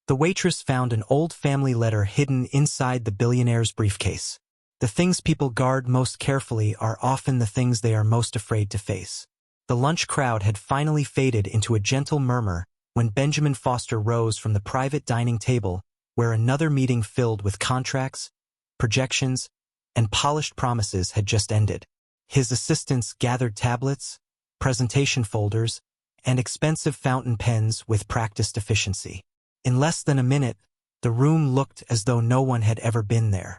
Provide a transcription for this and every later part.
The waitress found an old family letter hidden inside the billionaire's briefcase. The things people guard most carefully are often the things they are most afraid to face. The lunch crowd had finally faded into a gentle murmur when Benjamin Foster rose from the private dining table where another meeting filled with contracts, projections, and polished promises had just ended. His assistants gathered tablets, presentation folders, and expensive fountain pens with practiced efficiency. In less than a minute, the room looked as though no one had ever been there.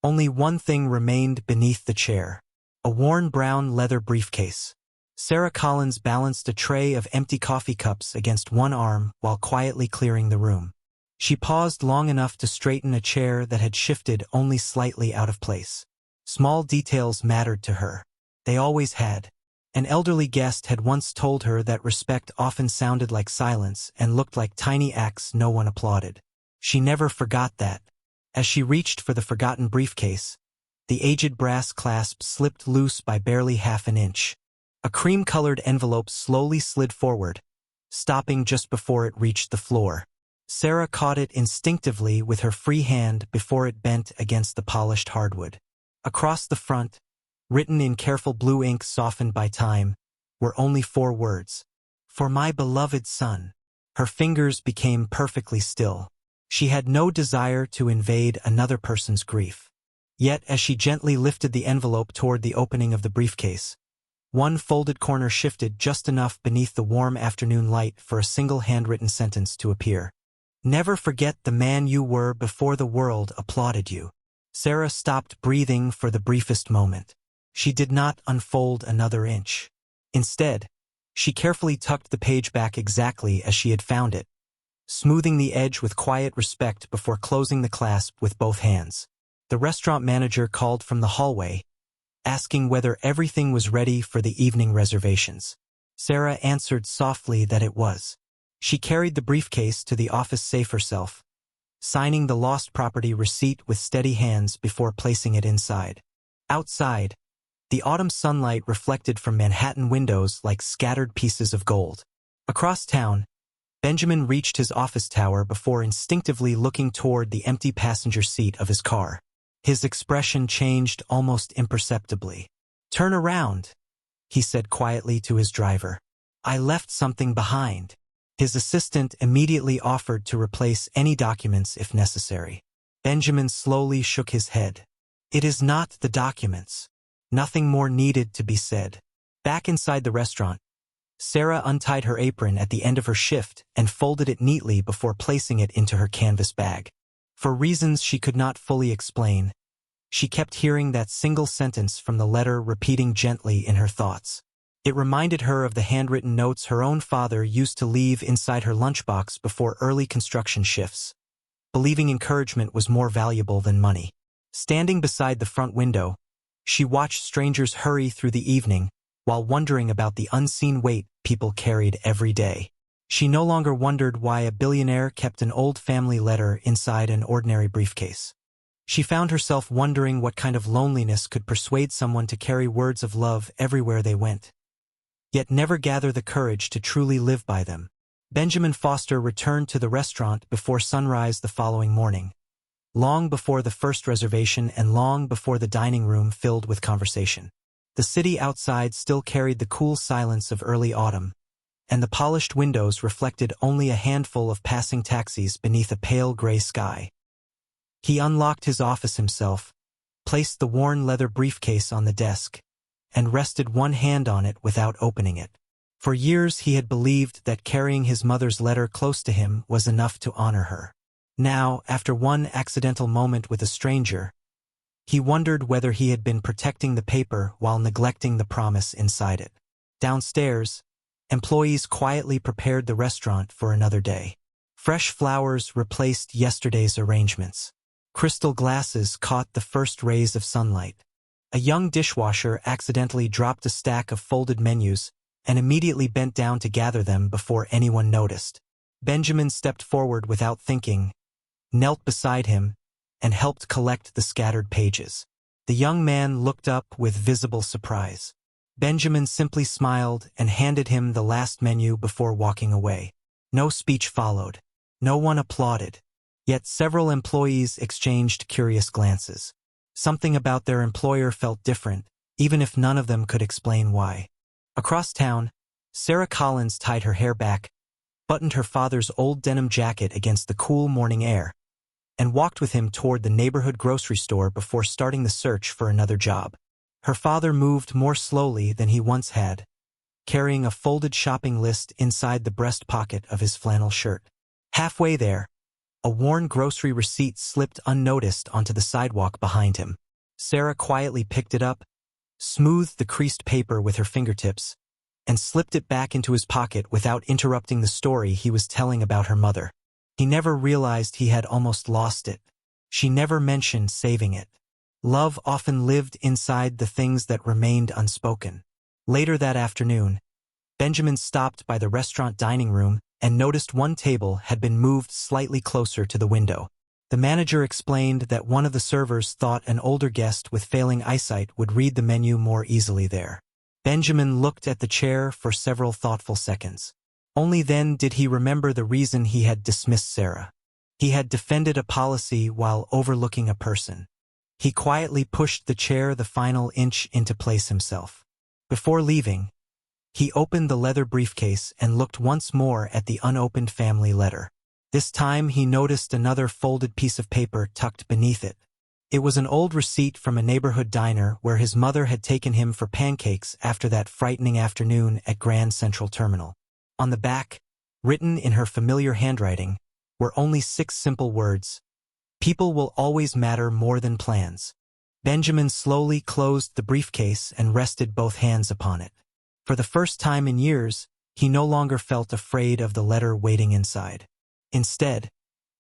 Only one thing remained beneath the chair: a worn brown leather briefcase. Sarah Collins balanced a tray of empty coffee cups against one arm while quietly clearing the room. She paused long enough to straighten a chair that had shifted only slightly out of place. Small details mattered to her. They always had. An elderly guest had once told her that respect often sounded like silence and looked like tiny acts no one applauded. She never forgot that. As she reached for the forgotten briefcase, the aged brass clasp slipped loose by barely half an inch. A cream-colored envelope slowly slid forward, stopping just before it reached the floor. Sarah caught it instinctively with her free hand before it bent against the polished hardwood. Across the front, written in careful blue ink softened by time, were only 4 words: "For my beloved son." Her fingers became perfectly still. She had no desire to invade another person's grief. Yet as she gently lifted the envelope toward the opening of the briefcase, one folded corner shifted just enough beneath the warm afternoon light for a single handwritten sentence to appear. "Never forget the man you were before the world applauded you." Sarah stopped breathing for the briefest moment. She did not unfold another inch. Instead, she carefully tucked the page back exactly as she had found it, smoothing the edge with quiet respect before closing the clasp with both hands. The restaurant manager called from the hallway, asking whether everything was ready for the evening reservations. Sarah answered softly that it was. She carried the briefcase to the office safe herself, signing the lost property receipt with steady hands before placing it inside. Outside, the autumn sunlight reflected from Manhattan windows like scattered pieces of gold. Across town, Benjamin reached his office tower before instinctively looking toward the empty passenger seat of his car. His expression changed almost imperceptibly. "Turn around," he said quietly to his driver. "I left something behind." His assistant immediately offered to replace any documents if necessary. Benjamin slowly shook his head. "It is not the documents." Nothing more needed to be said. Back inside the restaurant, Sarah untied her apron at the end of her shift and folded it neatly before placing it into her canvas bag. For reasons she could not fully explain, she kept hearing that single sentence from the letter repeating gently in her thoughts. It reminded her of the handwritten notes her own father used to leave inside her lunchbox before early construction shifts, believing encouragement was more valuable than money. Standing beside the front window, she watched strangers hurry through the evening while wondering about the unseen weight people carried every day. She no longer wondered why a billionaire kept an old family letter inside an ordinary briefcase. She found herself wondering what kind of loneliness could persuade someone to carry words of love everywhere they went, yet never gather the courage to truly live by them. Benjamin Foster returned to the restaurant before sunrise the following morning, long before the first reservation and long before the dining room filled with conversation. The city outside still carried the cool silence of early autumn, and the polished windows reflected only a handful of passing taxis beneath a pale gray sky. He unlocked his office himself, placed the worn leather briefcase on the desk, and rested one hand on it without opening it. For years he had believed that carrying his mother's letter close to him was enough to honor her. Now, after one accidental moment with a stranger, he wondered whether he had been protecting the paper while neglecting the promise inside it. Downstairs, employees quietly prepared the restaurant for another day. Fresh flowers replaced yesterday's arrangements. Crystal glasses caught the first rays of sunlight. A young dishwasher accidentally dropped a stack of folded menus and immediately bent down to gather them before anyone noticed. Benjamin stepped forward without thinking, knelt beside him, and helped collect the scattered pages. The young man looked up with visible surprise. Benjamin simply smiled and handed him the last menu before walking away. No speech followed. No one applauded. Yet several employees exchanged curious glances. Something about their employer felt different, even if none of them could explain why. Across town, Sarah Collins tied her hair back, buttoned her father's old denim jacket against the cool morning air, and walked with him toward the neighborhood grocery store before starting the search for another job. Her father moved more slowly than he once had, carrying a folded shopping list inside the breast pocket of his flannel shirt. Halfway there, a worn grocery receipt slipped unnoticed onto the sidewalk behind him. Sarah quietly picked it up, smoothed the creased paper with her fingertips, and slipped it back into his pocket without interrupting the story he was telling about her mother. He never realized he had almost lost it. She never mentioned saving it. Love often lived inside the things that remained unspoken. Later that afternoon, Benjamin stopped by the restaurant dining room and noticed one table had been moved slightly closer to the window. The manager explained that one of the servers thought an older guest with failing eyesight would read the menu more easily there. Benjamin looked at the chair for several thoughtful seconds. Only then did he remember the reason he had dismissed Sarah. He had defended a policy while overlooking a person. He quietly pushed the chair the final inch into place himself. Before leaving, he opened the leather briefcase and looked once more at the unopened family letter. This time he noticed another folded piece of paper tucked beneath it. It was an old receipt from a neighborhood diner where his mother had taken him for pancakes after that frightening afternoon at Grand Central Terminal. On the back, written in her familiar handwriting, were only 6 simple words: "People will always matter more than plans." Benjamin slowly closed the briefcase and rested both hands upon it. For the first time in years, he no longer felt afraid of the letter waiting inside. Instead,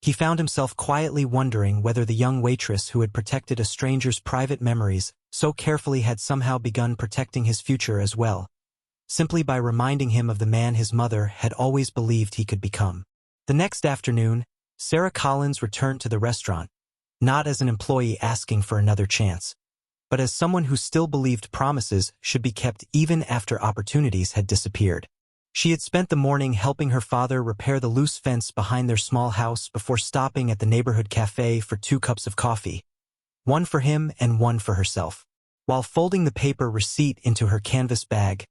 he found himself quietly wondering whether the young waitress who had protected a stranger's private memories so carefully had somehow begun protecting his future as well, simply by reminding him of the man his mother had always believed he could become. The next afternoon, Sarah Collins returned to the restaurant, not as an employee asking for another chance, but as someone who still believed promises should be kept even after opportunities had disappeared. She had spent the morning helping her father repair the loose fence behind their small house before stopping at the neighborhood cafe for 2 cups of coffee, one for him and one for herself. While folding the paper receipt into her canvas bag,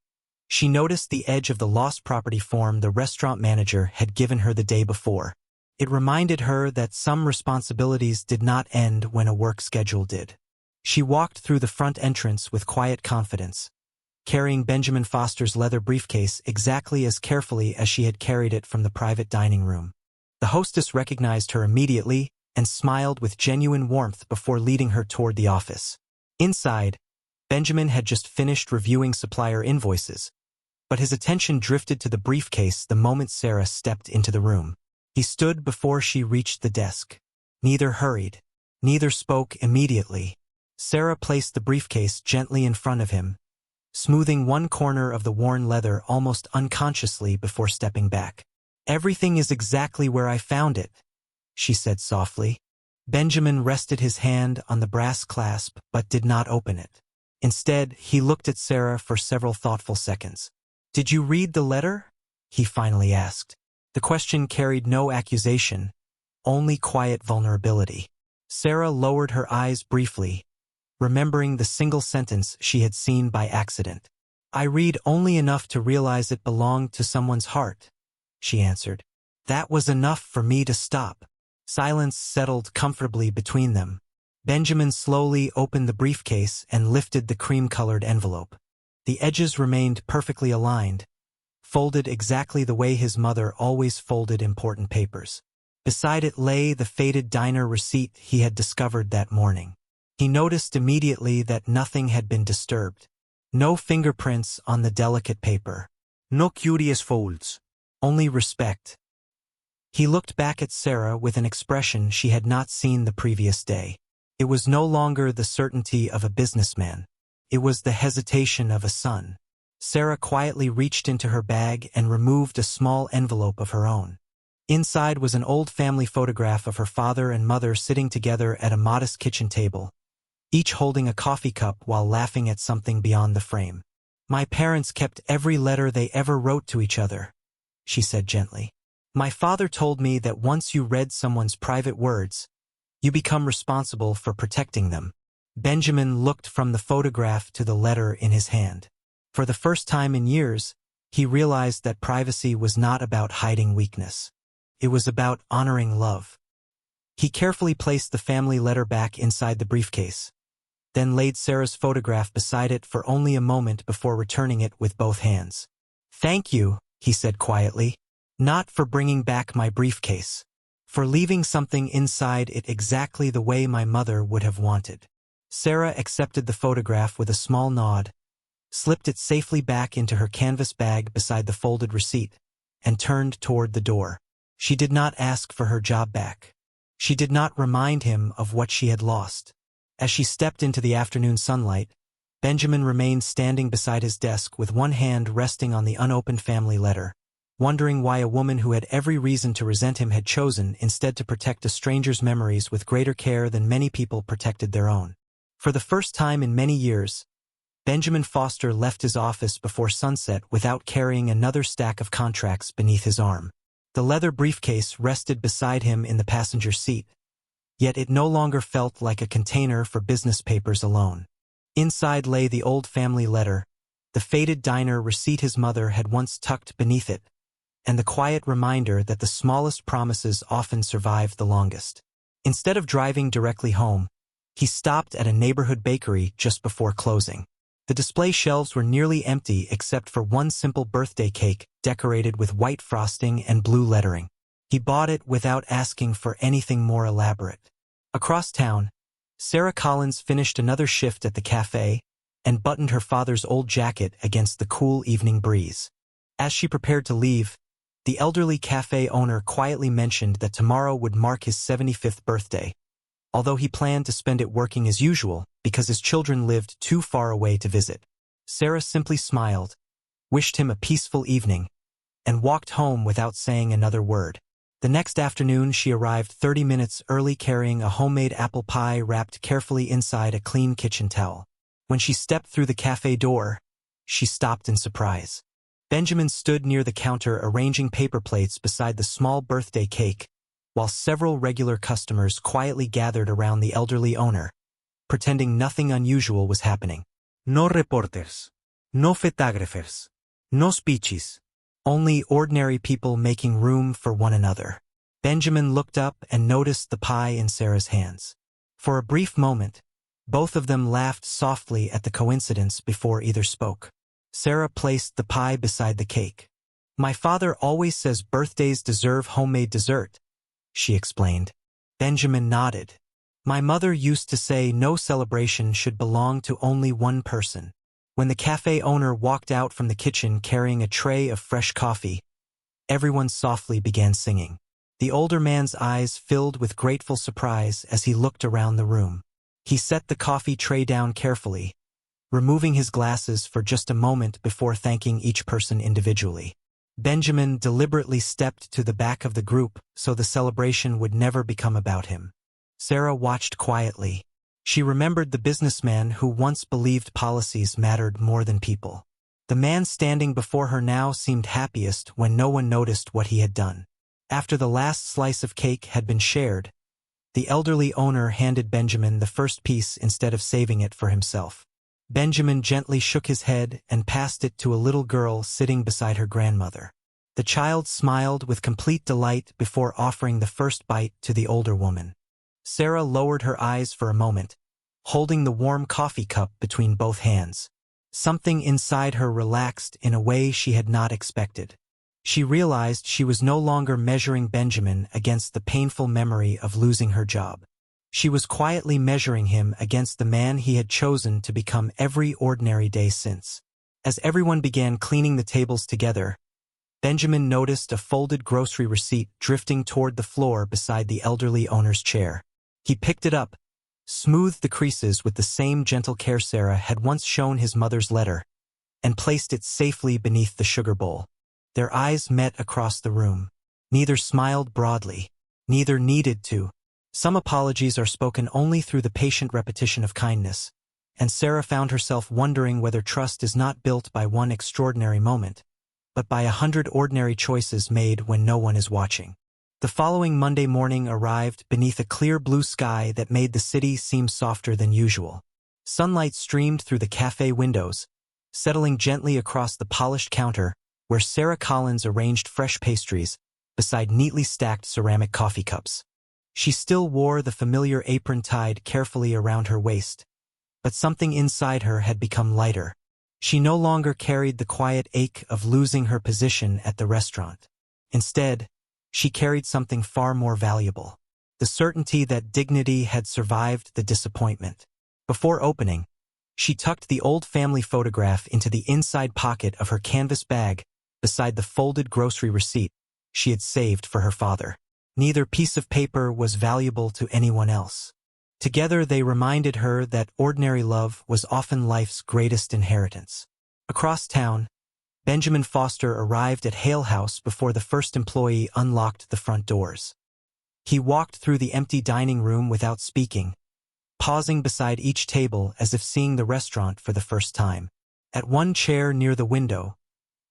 she noticed the edge of the lost property form the restaurant manager had given her the day before. It reminded her that some responsibilities did not end when a work schedule did. She walked through the front entrance with quiet confidence, carrying Benjamin Foster's leather briefcase exactly as carefully as she had carried it from the private dining room. The hostess recognized her immediately and smiled with genuine warmth before leading her toward the office. Inside, Benjamin had just finished reviewing supplier invoices, but his attention drifted to the briefcase the moment Sarah stepped into the room. He stood before she reached the desk. Neither hurried, neither spoke immediately. Sarah placed the briefcase gently in front of him, smoothing one corner of the worn leather almost unconsciously before stepping back. "Everything is exactly where I found it," she said softly. Benjamin rested his hand on the brass clasp but did not open it. Instead, he looked at Sarah for several thoughtful seconds. "Did you read the letter?" he finally asked. The question carried no accusation, only quiet vulnerability. Sarah lowered her eyes briefly, remembering the single sentence she had seen by accident. "I read only enough to realize it belonged to someone's heart," she answered. That was enough for me to stop. Silence settled comfortably between them. Benjamin slowly opened the briefcase and lifted the cream-colored envelope. The edges remained perfectly aligned, folded exactly the way his mother always folded important papers. Beside it lay the faded diner receipt he had discovered that morning. He noticed immediately that nothing had been disturbed. No fingerprints on the delicate paper. No curious folds. Only respect. He looked back at Sarah with an expression she had not seen the previous day. It was no longer the certainty of a businessman. It was the hesitation of a son. Sarah quietly reached into her bag and removed a small envelope of her own. Inside was an old family photograph of her father and mother sitting together at a modest kitchen table, each holding a coffee cup while laughing at something beyond the frame. "My parents kept every letter they ever wrote to each other," she said gently. My father told me that once you read someone's private words, you become responsible for protecting them. Benjamin looked from the photograph to the letter in his hand. For the first time in years, he realized that privacy was not about hiding weakness. It was about honoring love. He carefully placed the family letter back inside the briefcase, then laid Sarah's photograph beside it for only a moment before returning it with both hands. "Thank you," he said quietly, "not for bringing back my briefcase, for leaving something inside it exactly the way my mother would have wanted." Sarah accepted the photograph with a small nod, slipped it safely back into her canvas bag beside the folded receipt, and turned toward the door. She did not ask for her job back. She did not remind him of what she had lost. As she stepped into the afternoon sunlight, Benjamin remained standing beside his desk with one hand resting on the unopened family letter, wondering why a woman who had every reason to resent him had chosen instead to protect a stranger's memories with greater care than many people protected their own. For the first time in many years, Benjamin Foster left his office before sunset without carrying another stack of contracts beneath his arm. The leather briefcase rested beside him in the passenger seat, yet it no longer felt like a container for business papers alone. Inside lay the old family letter, the faded diner receipt his mother had once tucked beneath it, and the quiet reminder that the smallest promises often survive the longest. Instead of driving directly home, he stopped at a neighborhood bakery just before closing. The display shelves were nearly empty except for one simple birthday cake decorated with white frosting and blue lettering. He bought it without asking for anything more elaborate. Across town, Sarah Collins finished another shift at the cafe and buttoned her father's old jacket against the cool evening breeze. As she prepared to leave, the elderly cafe owner quietly mentioned that tomorrow would mark his 75th birthday, although he planned to spend it working as usual because his children lived too far away to visit. Sarah simply smiled, wished him a peaceful evening, and walked home without saying another word. The next afternoon she arrived 30 minutes early carrying a homemade apple pie wrapped carefully inside a clean kitchen towel. When she stepped through the cafe door, she stopped in surprise. Benjamin stood near the counter arranging paper plates beside the small birthday cake, while several regular customers quietly gathered around the elderly owner, pretending nothing unusual was happening. No reporters, no photographers, no speeches, only ordinary people making room for one another. Benjamin looked up and noticed the pie in Sarah's hands. For a brief moment, both of them laughed softly at the coincidence before either spoke. Sarah placed the pie beside the cake. "My father always says birthdays deserve homemade dessert," she explained. Benjamin nodded. "My mother used to say no celebration should belong to only one person." When the cafe owner walked out from the kitchen carrying a tray of fresh coffee, everyone softly began singing. The older man's eyes filled with grateful surprise as he looked around the room. He set the coffee tray down carefully, removing his glasses for just a moment before thanking each person individually. Benjamin deliberately stepped to the back of the group so the celebration would never become about him. Sarah watched quietly. She remembered the businessman who once believed policies mattered more than people. The man standing before her now seemed happiest when no one noticed what he had done. After the last slice of cake had been shared, the elderly owner handed Benjamin the first piece instead of saving it for himself. Benjamin gently shook his head and passed it to a little girl sitting beside her grandmother. The child smiled with complete delight before offering the first bite to the older woman. Sarah lowered her eyes for a moment, holding the warm coffee cup between both hands. Something inside her relaxed in a way she had not expected. She realized she was no longer measuring Benjamin against the painful memory of losing her job. She was quietly measuring him against the man he had chosen to become every ordinary day since. As everyone began cleaning the tables together, Benjamin noticed a folded grocery receipt drifting toward the floor beside the elderly owner's chair. He picked it up, smoothed the creases with the same gentle care Sarah had once shown his mother's letter, and placed it safely beneath the sugar bowl. Their eyes met across the room. Neither smiled broadly. Neither needed to. Some apologies are spoken only through the patient repetition of kindness, and Sarah found herself wondering whether trust is not built by one extraordinary moment, but by 100 ordinary choices made when no one is watching. The following Monday morning arrived beneath a clear blue sky that made the city seem softer than usual. Sunlight streamed through the cafe windows, settling gently across the polished counter where Sarah Collins arranged fresh pastries beside neatly stacked ceramic coffee cups. She still wore the familiar apron tied carefully around her waist, but something inside her had become lighter. She no longer carried the quiet ache of losing her position at the restaurant. Instead, she carried something far more valuable: the certainty that dignity had survived the disappointment. Before opening, she tucked the old family photograph into the inside pocket of her canvas bag beside the folded grocery receipt she had saved for her father. Neither piece of paper was valuable to anyone else. Together they reminded her that ordinary love was often life's greatest inheritance. Across town, Benjamin Foster arrived at Hale House before the first employee unlocked the front doors. He walked through the empty dining room without speaking, pausing beside each table as if seeing the restaurant for the first time. At one chair near the window,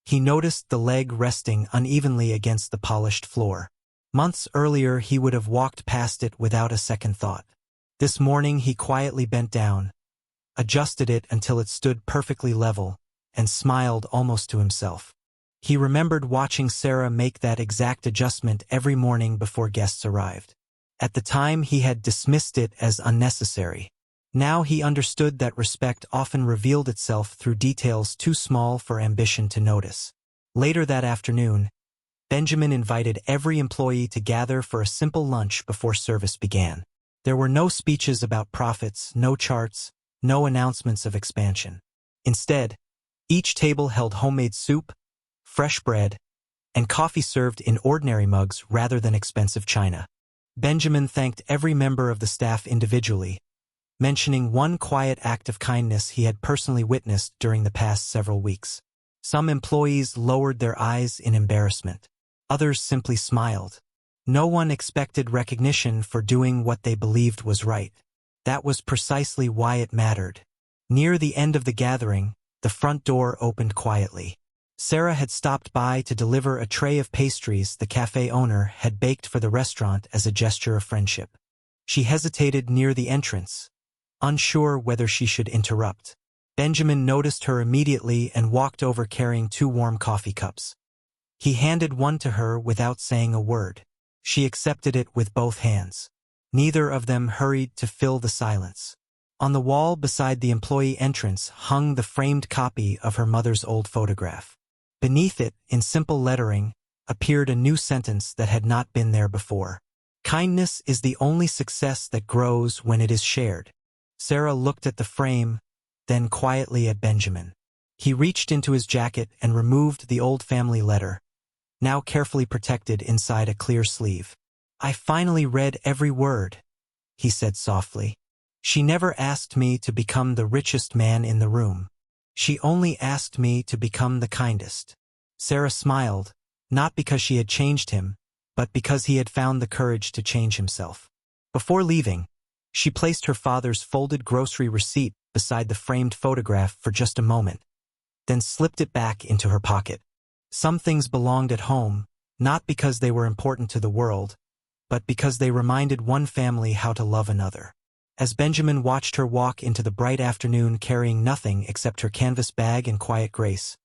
he noticed the leg resting unevenly against the polished floor. Months earlier he would have walked past it without a second thought. This morning he quietly bent down, adjusted it until it stood perfectly level, and smiled almost to himself. He remembered watching Sarah make that exact adjustment every morning before guests arrived. At the time he had dismissed it as unnecessary. Now he understood that respect often revealed itself through details too small for ambition to notice. Later that afternoon, Benjamin invited every employee to gather for a simple lunch before service began. There were no speeches about profits, no charts, no announcements of expansion. Instead, each table held homemade soup, fresh bread, and coffee served in ordinary mugs rather than expensive china. Benjamin thanked every member of the staff individually, mentioning one quiet act of kindness he had personally witnessed during the past several weeks. Some employees lowered their eyes in embarrassment. Others simply smiled. No one expected recognition for doing what they believed was right. That was precisely why it mattered. Near the end of the gathering, the front door opened quietly. Sarah had stopped by to deliver a tray of pastries the cafe owner had baked for the restaurant as a gesture of friendship. She hesitated near the entrance, unsure whether she should interrupt. Benjamin noticed her immediately and walked over carrying 2 warm coffee cups. He handed one to her without saying a word. She accepted it with both hands. Neither of them hurried to fill the silence. On the wall beside the employee entrance hung the framed copy of her mother's old photograph. Beneath it, in simple lettering, appeared a new sentence that had not been there before. "Kindness is the only success that grows when it is shared." Sarah looked at the frame, then quietly at Benjamin. He reached into his jacket and removed the old family letter, now carefully protected inside a clear sleeve. "I finally read every word," he said softly. "She never asked me to become the richest man in the room. She only asked me to become the kindest." Sarah smiled, not because she had changed him, but because he had found the courage to change himself. Before leaving, she placed her father's folded grocery receipt beside the framed photograph for just a moment, then slipped it back into her pocket. Some things belonged at home, not because they were important to the world, but because they reminded one family how to love another. As Benjamin watched her walk into the bright afternoon carrying nothing except her canvas bag and quiet grace,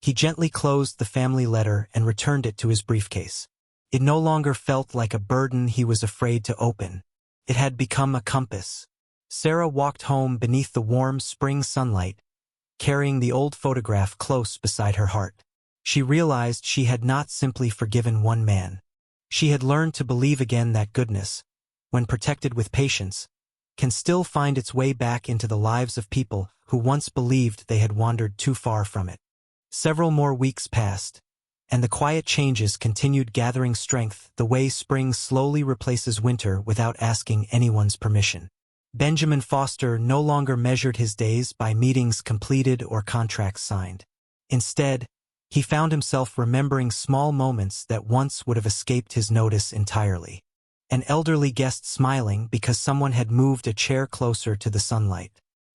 he gently closed the family letter and returned it to his briefcase. It no longer felt like a burden he was afraid to open. It had become a compass. Sarah walked home beneath the warm spring sunlight, carrying the old photograph close beside her heart. She realized she had not simply forgiven one man. She had learned to believe again that goodness, when protected with patience, can still find its way back into the lives of people who once believed they had wandered too far from it. Several more weeks passed, and the quiet changes continued gathering strength the way spring slowly replaces winter without asking anyone's permission. Benjamin Foster no longer measured his days by meetings completed or contracts signed. Instead, he found himself remembering small moments that once would have escaped his notice entirely. An elderly guest smiling because someone had moved a chair closer to the sunlight.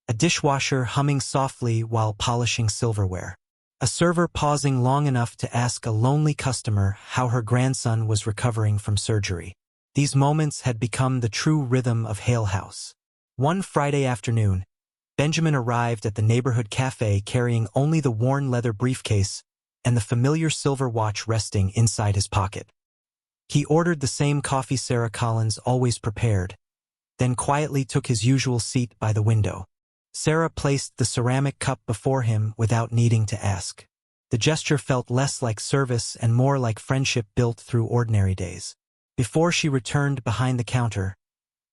A dishwasher humming softly while polishing silverware. A server pausing long enough to ask a lonely customer how her grandson was recovering from surgery. These moments had become the true rhythm of Hale House. One Friday afternoon, Benjamin arrived at the neighborhood cafe carrying only the worn leather briefcase and the familiar silver watch resting inside his pocket. He ordered the same coffee Sarah Collins always prepared, then quietly took his usual seat by the window. Sarah placed the ceramic cup before him without needing to ask. The gesture felt less like service and more like friendship built through ordinary days. Before she returned behind the counter,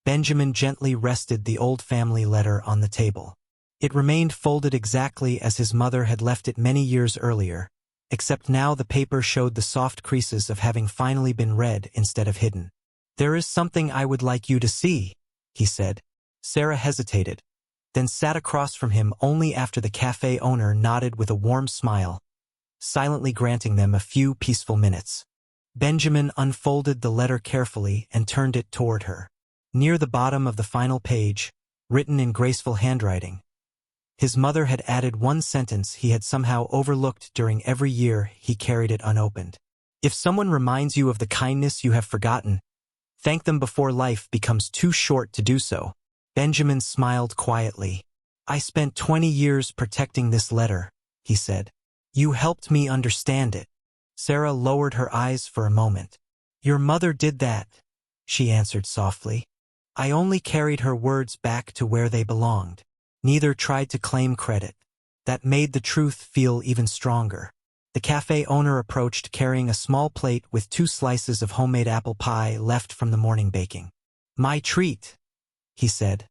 Benjamin gently rested the old family letter on the table. It remained folded exactly as his mother had left it many years earlier, except now the paper showed the soft creases of having finally been read instead of hidden. "There is something I would like you to see," he said. Sarah hesitated, then sat across from him only after the cafe owner nodded with a warm smile, silently granting them a few peaceful minutes. Benjamin unfolded the letter carefully and turned it toward her. Near the bottom of the final page, written in graceful handwriting, his mother had added one sentence he had somehow overlooked during every year he carried it unopened. "If someone reminds you of the kindness you have forgotten, thank them before life becomes too short to do so." Benjamin smiled quietly. "I spent 20 years protecting this letter," he said. "You helped me understand it." Sarah lowered her eyes for a moment. "Your mother did that," she answered softly. "I only carried her words back to where they belonged. Neither tried to claim credit." That made the truth feel even stronger. The cafe owner approached carrying a small plate with 2 slices of homemade apple pie left from the morning baking. "My treat," he said,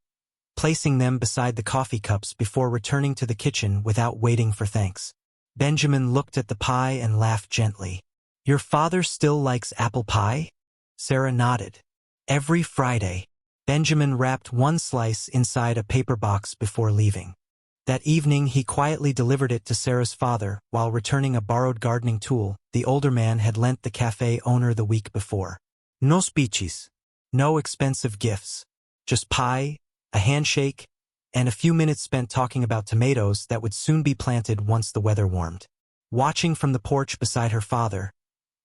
placing them beside the coffee cups before returning to the kitchen without waiting for thanks. Benjamin looked at the pie and laughed gently. "Your father still likes apple pie?" Sarah nodded. "Every Friday." Benjamin wrapped 1 slice inside a paper box before leaving. That evening he quietly delivered it to Sarah's father while returning a borrowed gardening tool the older man had lent the cafe owner the week before. "No speeches. No expensive gifts. Just pie, a handshake, and a few minutes spent talking about tomatoes that would soon be planted once the weather warmed." Watching from the porch beside her father,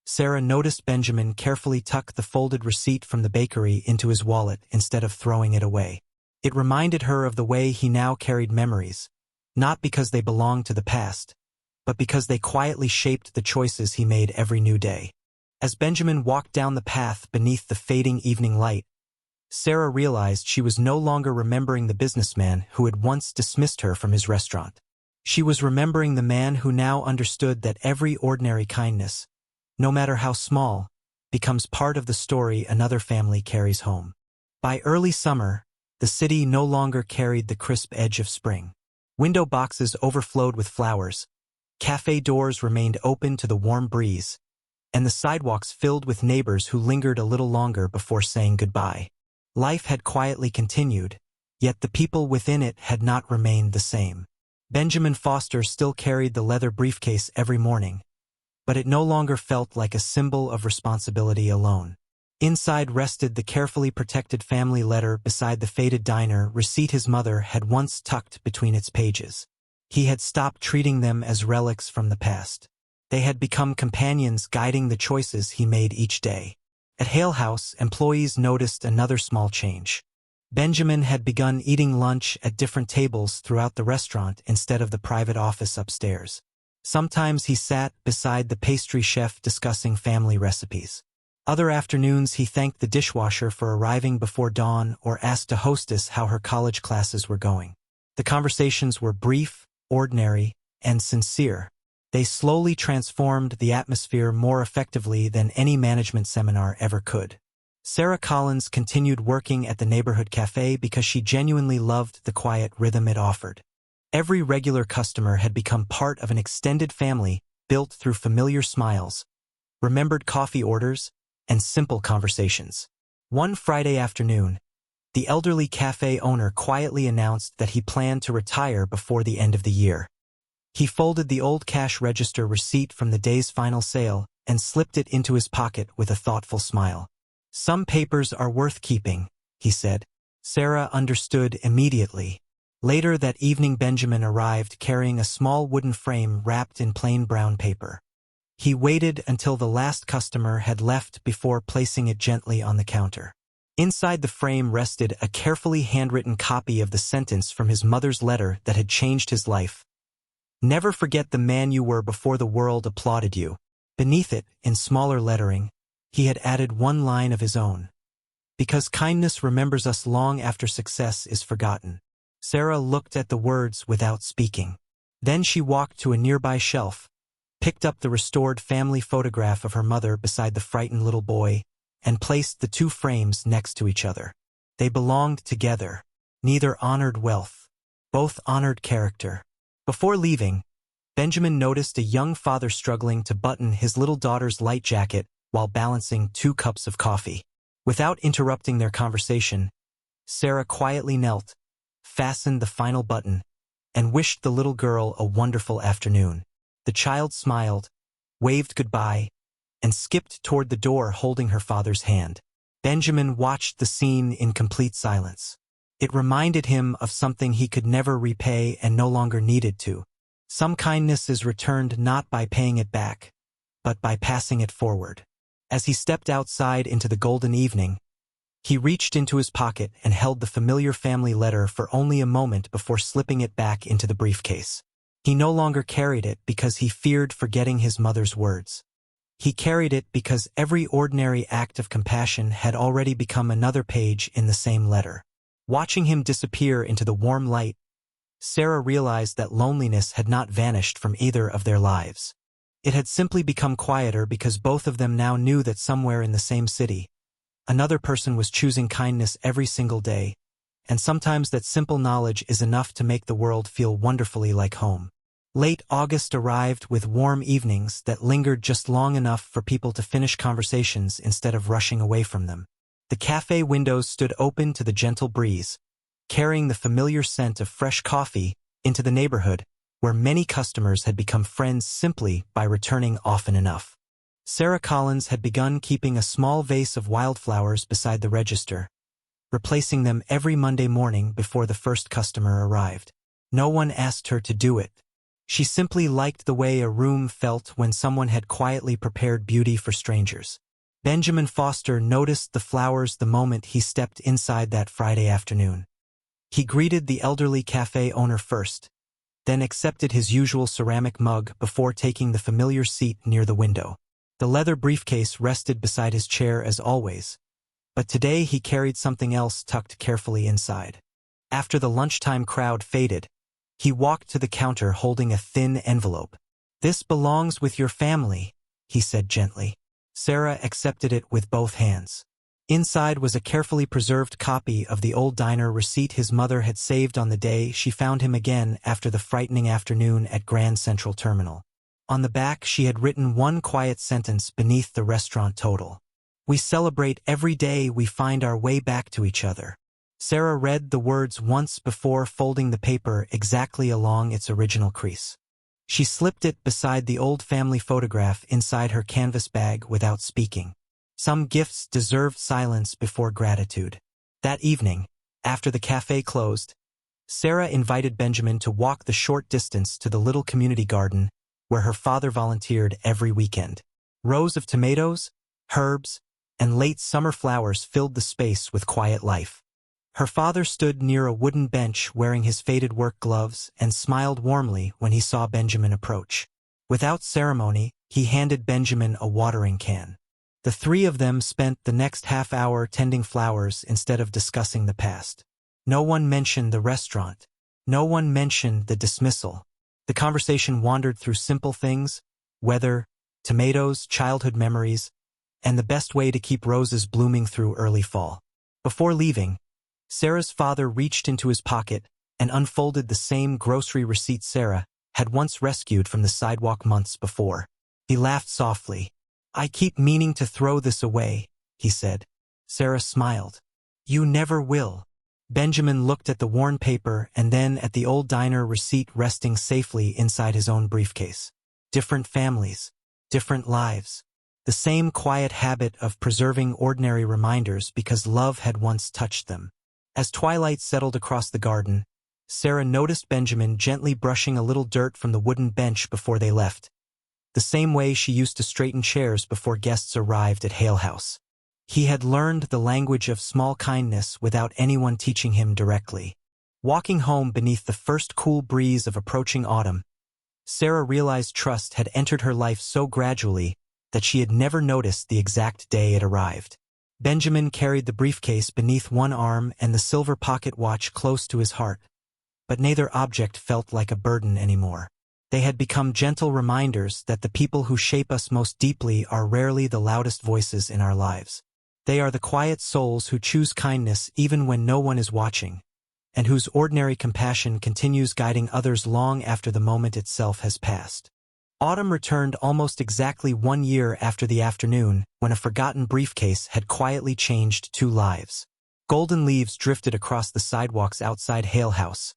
Sarah noticed Benjamin carefully tuck the folded receipt from the bakery into his wallet instead of throwing it away. It reminded her of the way he now carried memories, not because they belonged to the past, but because they quietly shaped the choices he made every new day. As Benjamin walked down the path beneath the fading evening light, Sarah realized she was no longer remembering the businessman who had once dismissed her from his restaurant. She was remembering the man who now understood that every ordinary kindness, no matter how small, becomes part of the story another family carries home. By early summer, the city no longer carried the crisp edge of spring. Window boxes overflowed with flowers, cafe doors remained open to the warm breeze, and the sidewalks filled with neighbors who lingered a little longer before saying goodbye. Life had quietly continued, yet the people within it had not remained the same. Benjamin Foster still carried the leather briefcase every morning, but it no longer felt like a symbol of responsibility alone. Inside rested the carefully protected family letter beside the faded diner receipt his mother had once tucked between its pages. He had stopped treating them as relics from the past. They had become companions guiding the choices he made each day. At Hale House, employees noticed another small change. Benjamin had begun eating lunch at different tables throughout the restaurant instead of the private office upstairs. Sometimes he sat beside the pastry chef discussing family recipes. Other afternoons he thanked the dishwasher for arriving before dawn or asked a hostess how her college classes were going. The conversations were brief, ordinary, and sincere. They slowly transformed the atmosphere more effectively than any management seminar ever could. Sarah Collins continued working at the neighborhood cafe because she genuinely loved the quiet rhythm it offered. Every regular customer had become part of an extended family built through familiar smiles, remembered coffee orders, and simple conversations. One Friday afternoon, the elderly cafe owner quietly announced that he planned to retire before the end of the year. He folded the old cash register receipt from the day's final sale and slipped it into his pocket with a thoughtful smile. "Some papers are worth keeping," he said. Sarah understood immediately. Later that evening, Benjamin arrived carrying a small wooden frame wrapped in plain brown paper. He waited until the last customer had left before placing it gently on the counter. Inside the frame rested a carefully handwritten copy of the sentence from his mother's letter that had changed his life. "Never forget the man you were before the world applauded you." Beneath it, in smaller lettering, he had added one line of his own. "Because kindness remembers us long after success is forgotten." Sarah looked at the words without speaking. Then she walked to a nearby shelf, picked up the restored family photograph of her mother beside the frightened little boy, and placed the two frames next to each other. They belonged together. Neither honored wealth. Both honored character. Before leaving, Benjamin noticed a young father struggling to button his little daughter's light jacket while balancing 2 cups of coffee. Without interrupting their conversation, Sarah quietly knelt, fastened the final button, and wished the little girl a wonderful afternoon. The child smiled, waved goodbye, and skipped toward the door holding her father's hand. Benjamin watched the scene in complete silence. It reminded him of something he could never repay and no longer needed to. Some kindness is returned not by paying it back, but by passing it forward. As he stepped outside into the golden evening, he reached into his pocket and held the familiar family letter for only a moment before slipping it back into the briefcase. He no longer carried it because he feared forgetting his mother's words. He carried it because every ordinary act of compassion had already become another page in the same letter. Watching him disappear into the warm light, Sarah realized that loneliness had not vanished from either of their lives. It had simply become quieter because both of them now knew that somewhere in the same city, another person was choosing kindness every single day, and sometimes that simple knowledge is enough to make the world feel wonderfully like home. Late August arrived with warm evenings that lingered just long enough for people to finish conversations instead of rushing away from them. The cafe windows stood open to the gentle breeze, carrying the familiar scent of fresh coffee into the neighborhood, where many customers had become friends simply by returning often enough. Sarah Collins had begun keeping a small vase of wildflowers beside the register, replacing them every Monday morning before the first customer arrived. No one asked her to do it. She simply liked the way a room felt when someone had quietly prepared beauty for strangers. Benjamin Foster noticed the flowers the moment he stepped inside that Friday afternoon. He greeted the elderly cafe owner first, then accepted his usual ceramic mug before taking the familiar seat near the window. The leather briefcase rested beside his chair as always, but today he carried something else tucked carefully inside. After the lunchtime crowd faded, he walked to the counter holding a thin envelope. "This belongs with your family," he said gently. Sarah accepted it with both hands. Inside was a carefully preserved copy of the old diner receipt his mother had saved on the day she found him again after the frightening afternoon at Grand Central Terminal. On the back she had written one quiet sentence beneath the restaurant total. "We celebrate every day we find our way back to each other." Sarah read the words once before folding the paper exactly along its original crease. She slipped it beside the old family photograph inside her canvas bag without speaking. Some gifts deserved silence before gratitude. That evening, after the cafe closed, Sarah invited Benjamin to walk the short distance to the little community garden where her father volunteered every weekend. Rows of tomatoes, herbs, and late summer flowers filled the space with quiet life. Her father stood near a wooden bench wearing his faded work gloves and smiled warmly when he saw Benjamin approach. Without ceremony, he handed Benjamin a watering can. The three of them spent the next half hour tending flowers instead of discussing the past. No one mentioned the restaurant. No one mentioned the dismissal. The conversation wandered through simple things: weather, tomatoes, childhood memories, and the best way to keep roses blooming through early fall. Before leaving, Sarah's father reached into his pocket and unfolded the same grocery receipt Sarah had once rescued from the sidewalk months before. He laughed softly. "I keep meaning to throw this away," he said. Sarah smiled. "You never will." Benjamin looked at the worn paper and then at the old diner receipt resting safely inside his own briefcase. Different families, different lives. The same quiet habit of preserving ordinary reminders because love had once touched them. As twilight settled across the garden, Sarah noticed Benjamin gently brushing a little dirt from the wooden bench before they left, the same way she used to straighten chairs before guests arrived at Hale House. He had learned the language of small kindness without anyone teaching him directly. Walking home beneath the first cool breeze of approaching autumn, Sarah realized trust had entered her life so gradually that she had never noticed the exact day it arrived. Benjamin carried the briefcase beneath one arm and the silver pocket watch close to his heart, but neither object felt like a burden anymore. They had become gentle reminders that the people who shape us most deeply are rarely the loudest voices in our lives. They are the quiet souls who choose kindness even when no one is watching, and whose ordinary compassion continues guiding others long after the moment itself has passed. Autumn returned almost exactly 1 year after the afternoon when a forgotten briefcase had quietly changed 2 lives. Golden leaves drifted across the sidewalks outside Hale House,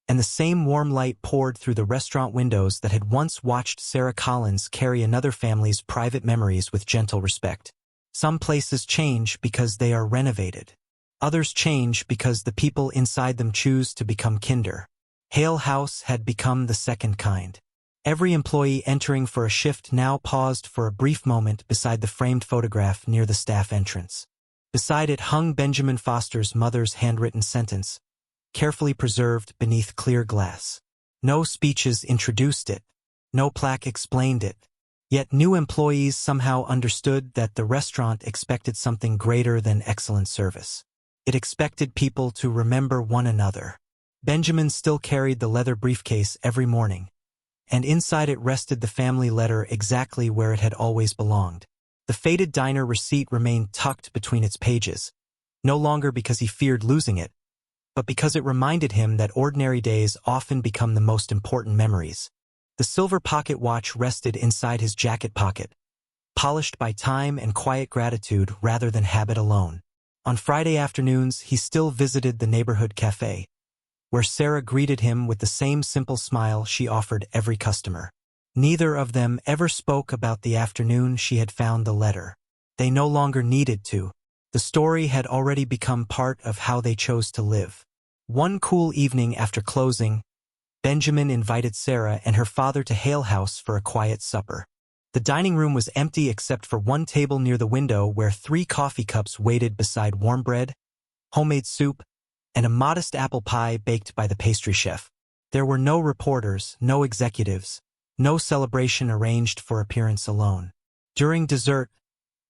and the same warm light poured through the restaurant windows that had once watched Sarah Collins carry another family's private memories with gentle respect. Some places change because they are renovated. Others change because the people inside them choose to become kinder. Hale House had become the second kind. Every employee entering for a shift now paused for a brief moment beside the framed photograph near the staff entrance. Beside it hung Benjamin Foster's mother's handwritten sentence, carefully preserved beneath clear glass. No speeches introduced it. No plaque explained it. Yet new employees somehow understood that the restaurant expected something greater than excellent service. It expected people to remember one another. Benjamin still carried the leather briefcase every morning, and inside it rested the family letter exactly where it had always belonged. The faded diner receipt remained tucked between its pages, no longer because he feared losing it, but because it reminded him that ordinary days often become the most important memories. The silver pocket watch rested inside his jacket pocket, polished by time and quiet gratitude rather than habit alone. On Friday afternoons, he still visited the neighborhood cafe, where Sarah greeted him with the same simple smile she offered every customer. Neither of them ever spoke about the afternoon she had found the letter. They no longer needed to. The story had already become part of how they chose to live. One cool evening after closing, Benjamin invited Sarah and her father to Hale House for a quiet supper. The dining room was empty except for one table near the window where 3 coffee cups waited beside warm bread, homemade soup, and a modest apple pie baked by the pastry chef. There were no reporters, no executives, no celebration arranged for appearance alone. During dessert,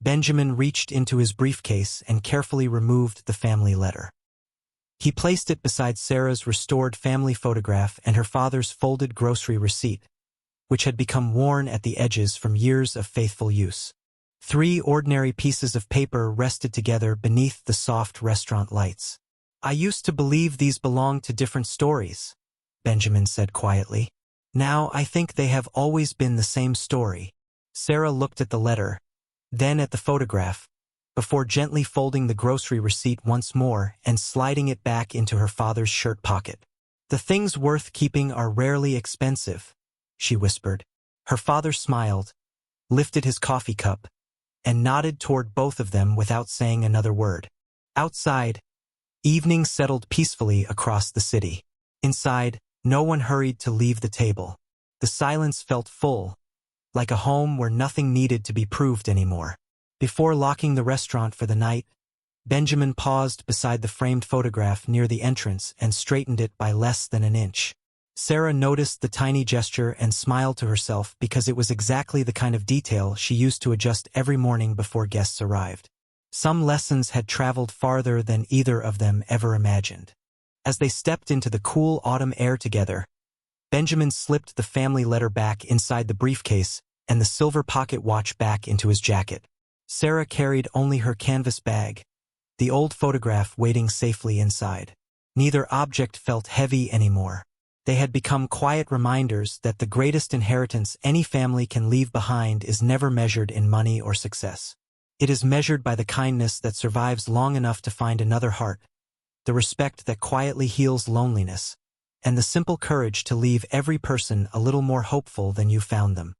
Benjamin reached into his briefcase and carefully removed the family letter. He placed it beside Sarah's restored family photograph and her father's folded grocery receipt, which had become worn at the edges from years of faithful use. 3 ordinary pieces of paper rested together beneath the soft restaurant lights. "I used to believe these belonged to different stories," Benjamin said quietly. "Now I think they have always been the same story." Sarah looked at the letter, then at the photograph, before gently folding the grocery receipt once more and sliding it back into her father's shirt pocket. "The things worth keeping are rarely expensive," she whispered. Her father smiled, lifted his coffee cup, and nodded toward both of them without saying another word. Outside, evening settled peacefully across the city. Inside, no one hurried to leave the table. The silence felt full, like a home where nothing needed to be proved anymore. Before locking the restaurant for the night, Benjamin paused beside the framed photograph near the entrance and straightened it by less than an inch. Sarah noticed the tiny gesture and smiled to herself because it was exactly the kind of detail she used to adjust every morning before guests arrived. Some lessons had traveled farther than either of them ever imagined. As they stepped into the cool autumn air together, Benjamin slipped the family letter back inside the briefcase and the silver pocket watch back into his jacket. Sarah carried only her canvas bag, the old photograph waiting safely inside. Neither object felt heavy anymore. They had become quiet reminders that the greatest inheritance any family can leave behind is never measured in money or success. It is measured by the kindness that survives long enough to find another heart, the respect that quietly heals loneliness, and the simple courage to leave every person a little more hopeful than you found them.